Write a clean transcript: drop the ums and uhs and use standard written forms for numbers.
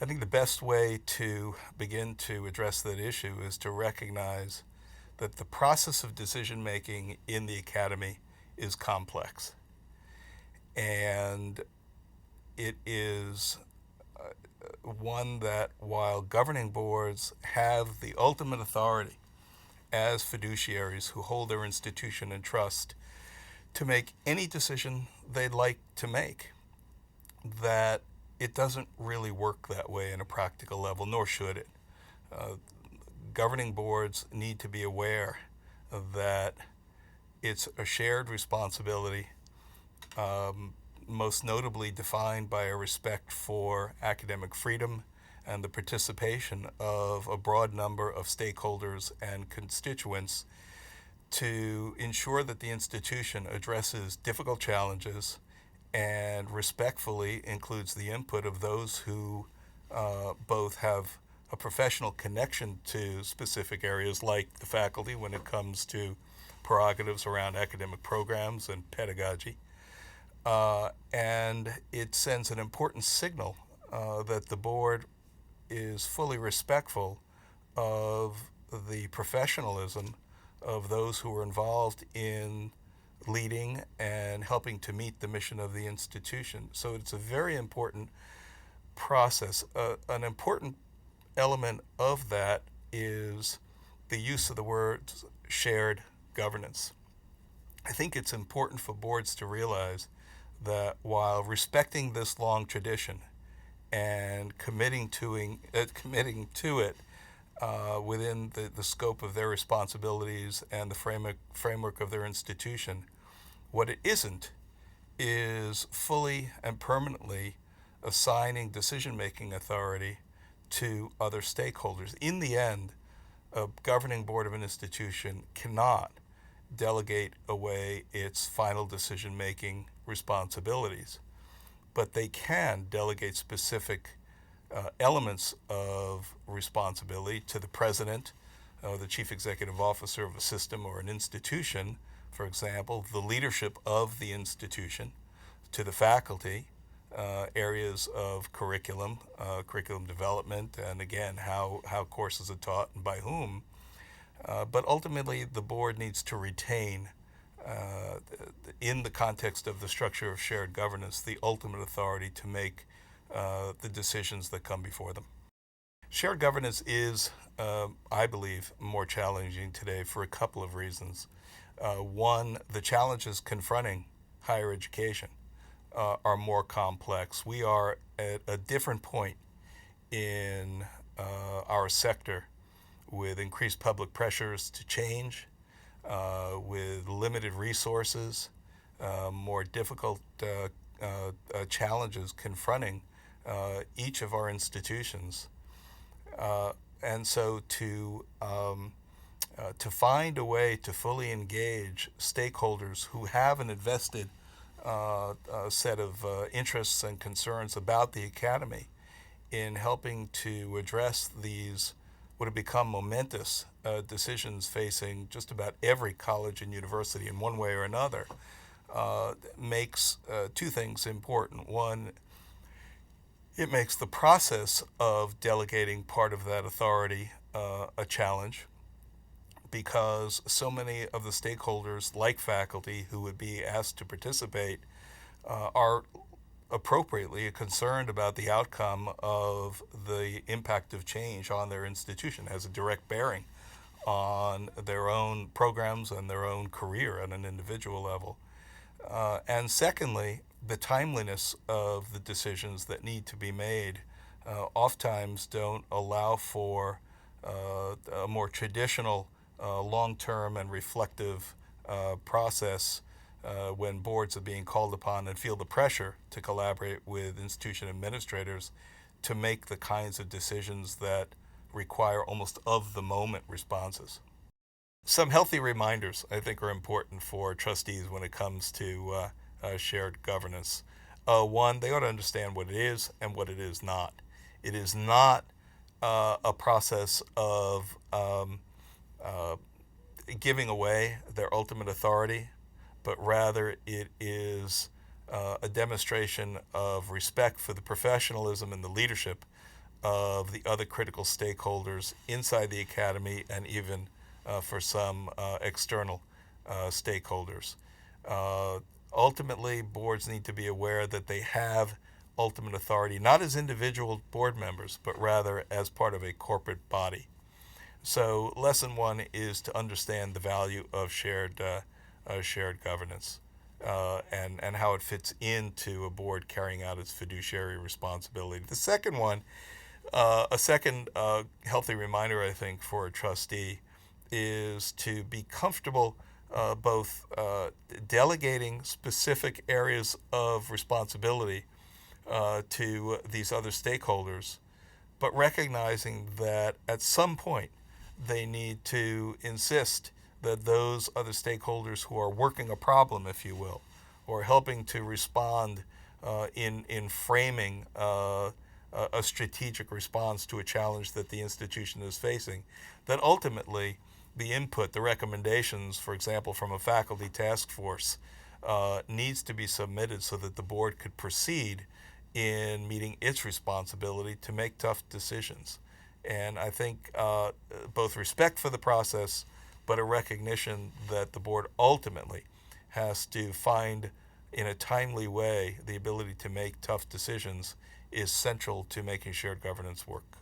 I think the best way to begin to address that issue is to recognize that the process of decision making in the academy is complex. And it is one that, while governing boards have the ultimate authority as fiduciaries who hold their institution in trust to make any decision they'd like to make, that it doesn't really work that way in a practical level, nor should it. Uh, Governing boards need to be aware that it's a shared responsibility, most notably defined by a respect for academic freedom and the participation of a broad number of stakeholders and constituents to ensure that the institution addresses difficult challenges and respectfully includes the input of those who both have a professional connection to specific areas like the faculty when it comes to prerogatives around academic programs and pedagogy. And it sends an important signal that the board is fully respectful of the professionalism of those who are involved in leading and helping to meet the mission of the institution. So it's a very important process. An important element of that is the use of the words shared governance. I think it's important for boards to realize that while respecting this long tradition and committing to it within the scope of their responsibilities and the framework of their institution, what it isn't is fully and permanently assigning decision-making authority to other stakeholders. In the end, a governing board of an institution cannot delegate away its final decision-making responsibilities, but they can delegate specific elements of responsibility to the president, the chief executive officer of a system or an institution, for example, the leadership of the institution, to the faculty, areas of curriculum development, and again, how courses are taught and by whom. But ultimately, the board needs to retain, in the context of the structure of shared governance, the ultimate authority to make the decisions that come before them. Shared governance is, I believe, more challenging today for a couple of reasons. One, the challenges confronting higher education are more complex. We are at a different point in our sector with increased public pressures to change, with limited resources, more difficult challenges confronting each of our institutions. And so to find a way to fully engage stakeholders who have an invested set of interests and concerns about the academy in helping to address these what have become momentous decisions facing just about every college and university in one way or another makes two things important. One, it makes the process of delegating part of that authority a challenge, because so many of the stakeholders, like faculty, who would be asked to participate are appropriately concerned about the outcome of the impact of change on their institution. It has a direct bearing on their own programs and their own career at an individual level. And secondly, the timeliness of the decisions that need to be made oftentimes don't allow for a more traditional long-term and reflective process when boards are being called upon and feel the pressure to collaborate with institution administrators to make the kinds of decisions that require almost of-the-moment responses. Some healthy reminders, I think, are important for trustees when it comes to shared governance. One, they ought to understand what it is and what it is not. It is not a process of giving away their ultimate authority, but rather it is a demonstration of respect for the professionalism and the leadership of the other critical stakeholders inside the academy and even for some external stakeholders. Ultimately, boards need to be aware that they have ultimate authority, not as individual board members, but rather as part of a corporate body. So, lesson one is to understand the value of shared governance and how it fits into a board carrying out its fiduciary responsibility. The second one, a second healthy reminder, I think, for a trustee is to be comfortable both delegating specific areas of responsibility to these other stakeholders, but recognizing that at some point they need to insist that those other stakeholders who are working a problem, if you will, or helping to respond in framing a strategic response to a challenge that the institution is facing, that ultimately the input, the recommendations, for example, from a faculty task force, needs to be submitted so that the board could proceed in meeting its responsibility to make tough decisions. And I think both respect for the process, but a recognition that the board ultimately has to find in a timely way the ability to make tough decisions is central to making shared governance work.